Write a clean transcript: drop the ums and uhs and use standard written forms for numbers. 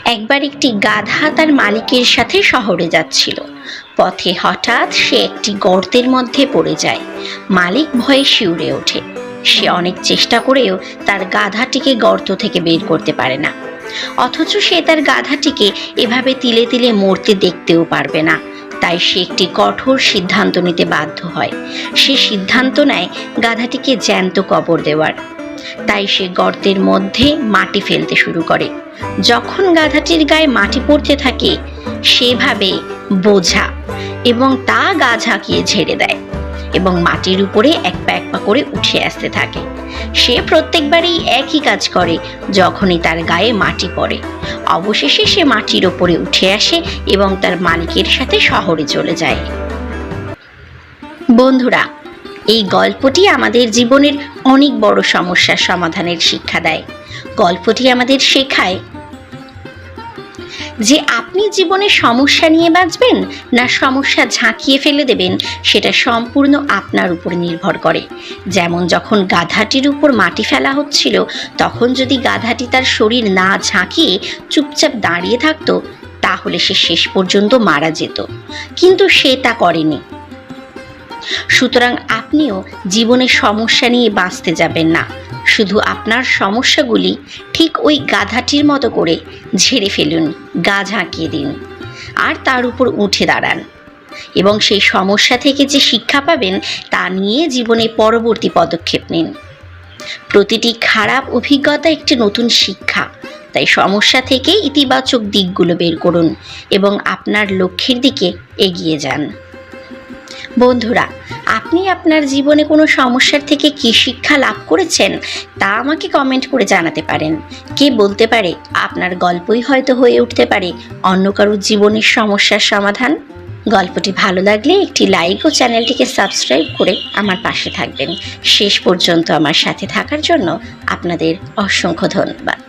একবার একটি গাধা তার মালিকের সাথে শহরে যাচ্ছিল। পথে হঠাৎ সে একটি গর্তের মধ্যে পড়ে যায়। মালিক ভয়ে শিউরে ওঠে। সে অনেক চেষ্টা করেও তার গাধাটিকে গর্ত থেকে বের করতে পারে না। অথচ সে তার গাধাটিকে এভাবে তিলে তিলে মরতে দেখতেও পারবে না। তাই সে একটি কঠোর সিদ্ধান্ত নিতে বাধ্য হয়। সে সিদ্ধান্ত নেয় গাধাটিকে জ্যান্ত কবর দেওয়ার। তাই সে গর্তের মধ্যে মাটি ফেলতে শুরু করে। যখন গাধাটির গায়ে মাটি পড়তে থাকে সেভাবে বোঝা এবং তা গা ঝাঁকিয়ে ঝেড়ে দেয় এবং মাটির উপরে এক পা করে উঠে আসতে থাকে। সে প্রত্যেকবারই একই কাজ করে যখনই তার গায়ে মাটি পড়ে। অবশেষে সে মাটির ওপরে উঠে আসে এবং তার মালিকের সাথে শহরে চলে যায়। বন্ধুরা, এই গল্পটি আমাদের জীবনের অনেক বড় সমস্যার সমাধানের শিক্ষা দেয়। গল্পটি আমাদের শেখায় যে আপনি জীবনে সমস্যা নিয়ে বাঁচবেন না সমস্যা ঝাঁকিয়ে ফেলে দেবেন সেটা সম্পূর্ণ আপনার উপর নির্ভর করে। যেমন যখন গাধাটির উপর মাটি ফেলা হচ্ছিল তখন যদি গাধাটি তার শরীর না ঝাঁকিয়ে চুপচাপ দাঁড়িয়ে থাকতো তাহলে সে শেষ পর্যন্ত মারা যেত, কিন্তু সে তা করেনি। সুতরাং আপনিও জীবনে সমস্যা নিয়ে বাঁচতে যাবেন না। শুধু আপনার সমস্যাগুলি ঠিক ওই গাধাটির মতো করে ঝেড়ে ফেলুন, গা ঝাঁকিয়ে দিন আর তার উপর উঠে দাঁড়ান এবং সেই সমস্যা থেকে যে শিক্ষা পাবেন তা নিয়ে জীবনে পরবর্তী পদক্ষেপ নিন। প্রতিটি খারাপ অভিজ্ঞতা একটি নতুন শিক্ষা। তাই সমস্যা থেকে ইতিবাচক দিকগুলো বের করুন এবং আপনার লক্ষ্যের দিকে এগিয়ে যান। বন্ধুরা, আপনি আপনার জীবনে কোনো সমস্যার থেকে কী শিক্ষা লাভ করেছেন তা আমাকে কমেন্ট করে জানাতে পারেন। কে বলতে পারে আপনার গল্পই হয়তো হয়ে উঠতে পারে অন্য কারোর জীবনের সমস্যার সমাধান। গল্পটি ভালো লাগলে একটি লাইক ও চ্যানেলটিকে সাবস্ক্রাইব করে আমার পাশে থাকবেন। শেষ পর্যন্ত আমার সাথে থাকার জন্য আপনাদের অসংখ্য ধন্যবাদ।